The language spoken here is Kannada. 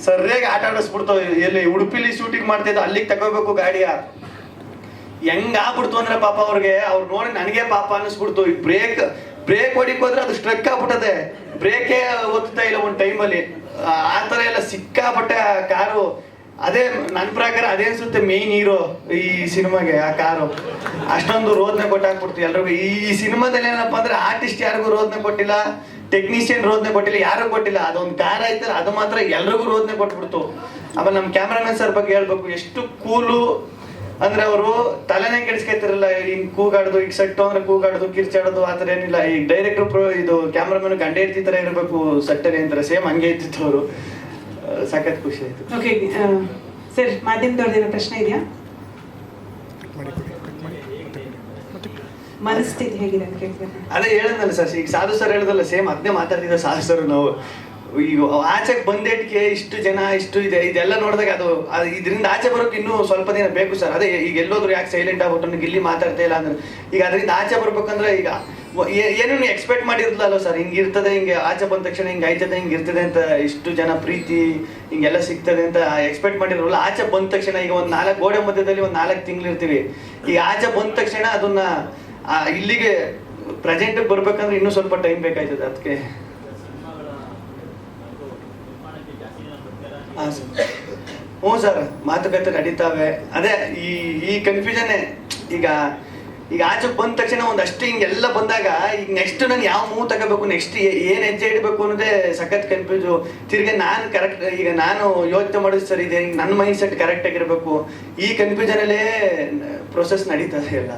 ಸರಿಯಾಗಿ ಆಟ ಆಡಿಸ್ಬಿಡ್ತಾವ. ಎಲ್ಲಿ ಉಡುಪಿಲಿ ಶೂಟಿಂಗ್ ಮಾಡ್ತಿದ್ದ ಅಲ್ಲಿಗೆ ತಗೋಬೇಕು ಗಾಡಿಯ, ಹೆಂಗ್ ಆಗ್ಬಿಡ್ತು ಅಂದ್ರೆ ಪಾಪ ಅವ್ರಿಗೆ, ಅವ್ರು ನೋಡಿ ನನಗೆ ಪಾಪ ಅನ್ನಿಸ್ಬಿಡ್ತು. ಈ ಬ್ರೇಕ್ ಹೊಡಿಕ್ ಹೋದ್ರೆ ಅದು ಸ್ಟ್ರಕ್ ಆಗ್ಬಿಟ್ಟದೆ, ಬ್ರೇಕೇ ಒತ್ತಾ ಇಲ್ಲ ಒಂದು ಟೈಮಲ್ಲಿ. ಆ ಥರ ಎಲ್ಲ ಸಿಕ್ಕಾಪಟ್ಟೆ ಆ ಕಾರು. ಅದೇ ನನ್ನ ಪ್ರಕಾರ ಅದೇ ಅನ್ಸುತ್ತೆ ಮೇನ್ ಹೀರೋ ಈ ಸಿನಿಮಾಗೆ, ಆ ಕಾರು ಅಷ್ಟೊಂದು ರೋದನೆ ಕೊಟ್ಟಾಕ್ಬಿಡ್ತು ಎಲ್ರಿಗೂ. ಈ ಸಿನಿಮಾದಲ್ಲಿ ಏನಪ್ಪ ಅಂದ್ರೆ ಆರ್ಟಿಸ್ಟ್ ಯಾರಿಗೂ ರೋದನೆ ಕೊಟ್ಟಿಲ್ಲ, ಟೆಕ್ನಿಷಿಯನ್ ರೋದನೆ ಕೊಟ್ಟಿಲ್ಲ, ಯಾರಿಗೂ ಕೊಟ್ಟಿಲ್ಲ. ಅದೊಂದು ಕಾರ್ ಆಯ್ತಲ್ಲ ಅದು ಮಾತ್ರ ಎಲ್ರಿಗೂ ರೋದನೆ ಕೊಟ್ಬಿಡ್ತು. ಆಮೇಲೆ ನಮ್ಮ ಕ್ಯಾಮ್ರಾಮನ್ ಸರ್ ಬಗ್ಗೆ ಹೇಳ್ಬೇಕು, ಎಷ್ಟು ಕೂಲು ಅಂದ್ರೆ ಅವರು ತಲೆನೇ ಕೆಡಿಸ್ಕೊತಿರಲ್ಲ. ಹಿಂಗ್ ಕೂಗಾಡೋದು, ಈಗ ಸೆಟ್ಟು ಅಂದ್ರೆ ಕೂಗಾಡೋದು, ಕಿರ್ಚಾಡೋದು ಆ ಥರ ಏನಿಲ್ಲ. ಈಗ ಡೈರೆಕ್ಟರ್ ಇದು ಕ್ಯಾಮ್ರಾಮನ್ ಗಂಡ ಹೆಂಡತಿ ಥರ ಇರಬೇಕು ಸೆಟ್ಟಲ್ಲಿ ಅಂತಾರೆ, ಸೇಮ್ ಹಂಗೆ ಇರ್ತಿತ್ತು ಅವರು. ಸಖತ್ ಖುಷಿ ಆಯ್ತು. ಓಕೆ ಸರ್, ಮಾಧ್ಯಮದವ್ರದ್ದೇನೋ ಪ್ರಶ್ನೆ ಇದೆಯಾ? ಮನಸ್ಥಿತಿ ಹೇಗಿದೆ ಅಂತ ಕೇಳ್ತಾರೆ. ಅದೇ ಹೇಳಿದ್ನಲ್ಲ ಸರ್, ಈಗ ಸಾಧು ಸರ್ ಹೇಳಿದಲ್ಲ ಸೇಮ್ ಅದನ್ನೇ ಮಾತಾಡ್ತಿದ್ದ ಸಾಧು ಸರ್. ನಾವು ಈಗ ಆಚೆಗೆ ಬಂದೇಟ್ಗೆ ಇಷ್ಟು ಜನ ಇಷ್ಟು ಇದೆ, ಇದೆಲ್ಲ ನೋಡಿದಾಗ ಅದು ಇದರಿಂದ ಆಚೆ ಬರೋಕೆ ಇನ್ನೂ ಸ್ವಲ್ಪ ದಿನ ಬೇಕು ಸರ್. ಅದೇ ಈಗ ಎಲ್ಲೋದ್ರು ಯಾಕೆ ಸೈಲೆಂಟ್ ಆಗ್ಬಿಟ್ಟು ನನಗೆ ಇಲ್ಲಿ ಮಾತಾಡ್ತಾ ಇಲ್ಲ ಅಂದ್ರೆ, ಈಗ ಅದರಿಂದ ಆಚೆ ಬರ್ಬೇಕಂದ್ರೆ ಈಗ ಏನೇನು ಎಕ್ಸ್ಪೆಕ್ಟ್ ಮಾಡಿರ್ಲಲ್ಲ ಸರ್, ಹಿಂಗೆ ಇರ್ತದೆ, ಹಿಂಗೆ ಆಚೆ ಬಂದ ತಕ್ಷಣ ಹಿಂಗೆ ಆಯ್ತದೆ, ಹಿಂಗೆ ಇರ್ತದೆ ಅಂತ, ಇಷ್ಟು ಜನ ಪ್ರೀತಿ ಹಿಂಗೆಲ್ಲ ಸಿಗ್ತದೆ ಅಂತ ಎಕ್ಸ್ಪೆಕ್ಟ್ ಮಾಡಿರೋಲ್ಲ. ಆಚೆ ಬಂದ ತಕ್ಷಣ ಈಗ ಒಂದು 4 ಗೋಡೆ ಮಧ್ಯದಲ್ಲಿ ಒಂದು 4 ತಿಂಗಳು ಇರ್ತೀವಿ. ಈಗ ಆಚೆ ಬಂದ ತಕ್ಷಣ ಅದನ್ನ ಇಲ್ಲಿಗೆ ಪ್ರೆಸೆಂಟಿಗೆ ಬರ್ಬೇಕಂದ್ರೆ ಇನ್ನೂ ಸ್ವಲ್ಪ ಟೈಮ್ ಬೇಕಾಯ್ತದೆ. ಅದಕ್ಕೆ ಹಾಂ ಸರ್, ಹ್ಞೂ ಸರ್, ಮಾತುಕತೆ ನಡೀತಾವೆ. ಅದೇ ಈ ಕನ್ಫ್ಯೂಷನ್ನೇ. ಈಗ ಆಚೆಗೆ ಬಂದ ತಕ್ಷಣ ಒಂದಷ್ಟು ಹಿಂಗೆಲ್ಲ ಬಂದಾಗ ಈಗ ನೆಕ್ಸ್ಟ್ ನಾನು ಯಾವ ಮೂವ್ ತಗೋಬೇಕು, ನೆಕ್ಸ್ಟ್ ಏನು ಹೆಜ್ಜೆ ಇಡಬೇಕು ಅನ್ನೋದೇ ಸಖತ್ ಕನ್ಫ್ಯೂಸು. ತಿರ್ಗಿ ನಾನು ಕರೆಕ್ಟ್, ಈಗ ನಾನು ಯೋಚನೆ ಮಾಡೋದು ಸರ್ ಇದೆ, ನನ್ನ ಮೈಂಡ್ ಸೆಟ್ ಕರೆಕ್ಟಾಗಿರಬೇಕು. ಈ ಕನ್ಫ್ಯೂಷನಲ್ಲೇ ಪ್ರೊಸೆಸ್ ನಡೀತದೆ ಎಲ್ಲ.